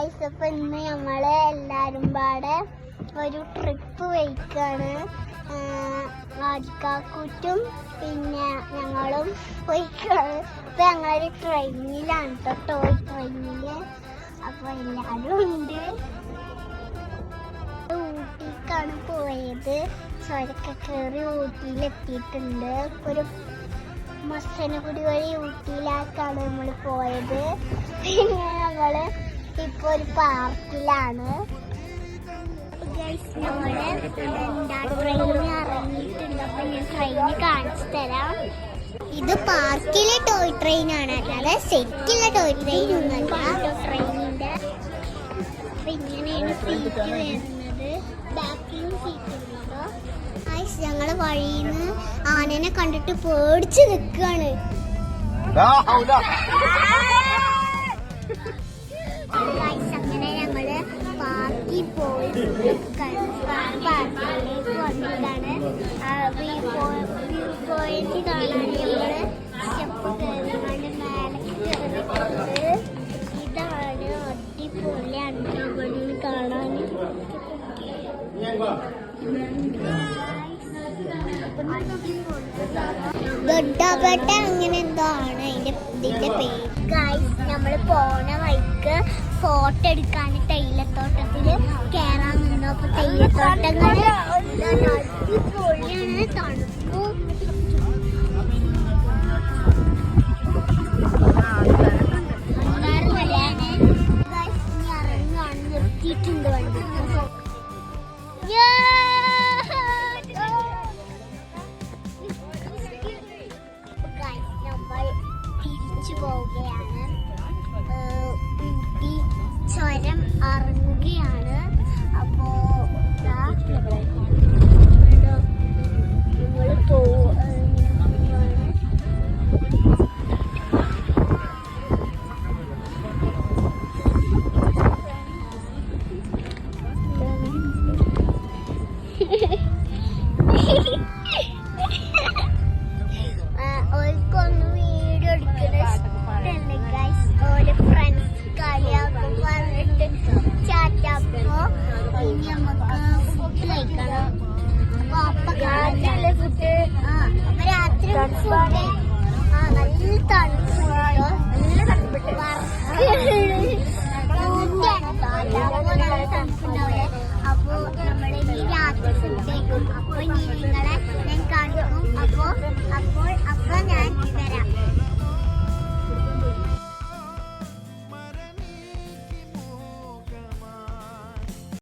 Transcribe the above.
Guys, അപ്പൊ ഇന്ന് ഞങ്ങള് എല്ലാരും പാടെ ഒരു ട്രിപ്പ് പോയിക്കാണ്. ആദിക്കാക്കൂറ്റും പിന്നെ ഞങ്ങളും പോയിക്കാണ്. ഇപ്പൊ ഞങ്ങളൊരു ട്രെയിനിലാണ് കേട്ടോ, ടോയ് ട്രെയിനില്. അപ്പൊ എല്ലാരും ഉണ്ട്. ഊട്ടിക്കാണ് പോയത്. ചുരക്കെ കയറി ഊട്ടിയിലെത്തിയിട്ടുണ്ട്. ഒരു മസനഗുടി വഴി ഊട്ടിയിലേക്കാണ് നമ്മൾ പോയത്. പിന്നെ നമ്മള് ഇപ്പൊ ഒരു പാർക്കിലാണ്. നമ്മള് ട്രെയിനിൽ ഇറങ്ങിയിട്ടുണ്ട്. അപ്പൊ ഞാൻ ട്രെയിന് കാണിച്ചു തരാം. ഇത് പാർക്കിലെ ടോയ് ട്രെയിൻ ആണ്, അല്ലാതെ ശരിക്കുള്ള ടോയ് ട്രെയിൻ ഒന്നല്ല. ട്രെയിനിന്റെ ഇങ്ങനെയാണ് സീറ്റ് വരുന്നത്. ബാക്കിലും സീറ്റ് ഉണ്ടോ. ഞങ്ങള് വഴിന്ന് ആനനെ കണ്ടിട്ട് പേടിച്ച് നിൽക്കാണ്. അങ്ങനെ ഞങ്ങള് പാർക്കിൽ പോയി പാർക്കിലേക്ക് വന്നതാണ്. വ്യൂ പോയിന്റ് കാണാൻ ഞങ്ങള് സ്റ്റെപ്പ് കയറിക്കാണ്ട് മേലേക്ക് കയറിയിട്ടുണ്ട്. ഇതാണ് അടിപൊളിയാണ് ഇവിടുന്ന് കാണാൻ. ഗഡ്ഡബട്ട അങ്ങനെ എന്തോ ആണ് ഇതിന്റെ പേര്. ഗൈസ്, നമ്മള് പോണ വഴിക്ക് ഫോട്ടോ എടുക്കാൻ തേയിലത്തോട്ടത്തില് കേറാൻ നിന്നു. അപ്പൊ തേയിലത്തോട്ടങ്ങള് അടിപൊളിയാണ്, തണുപ്പും അങ്ങാറുമല്ലാണ്. ഗൈസ്, ഇനി ഇറങ്ങാണ്. നിർത്തിയിട്ടുണ്ട് വണ്ടി. തിരിച്ചു പോവുകയാണ്. ഊട്ടി ചുരം ഇറങ്ങുകയാണ്. അപ്പോ നമ്മള് പോവാണ്. ഓൽക്കൊന്ന് വീഡിയോ എടുക്കുന്ന ഇഷ്ടമല്ല ഗൈസ്. ഓരോ ഫ്രണ്ട്സ് കളിയാക്കും പറഞ്ഞിട്ട് ചാറ്റപ്പോ ഇനി നമുക്ക് ഫുഡ് കഴിക്കണം. അപ്പൊ ഫുഡ് അപ്പൊ രാത്രി ഫുഡ് നല്ല തണുപ്പുണ്ടോ, നല്ല തണുപ്പിട്ട് നല്ല തണുപ്പുണ്ടാവില്ലേ. അപ്പൊ നമ്മള് ഇനി രാത്രി ഫുഡ് കഴിക്കും. അപ്പൊ ഇനി നിങ്ങളെ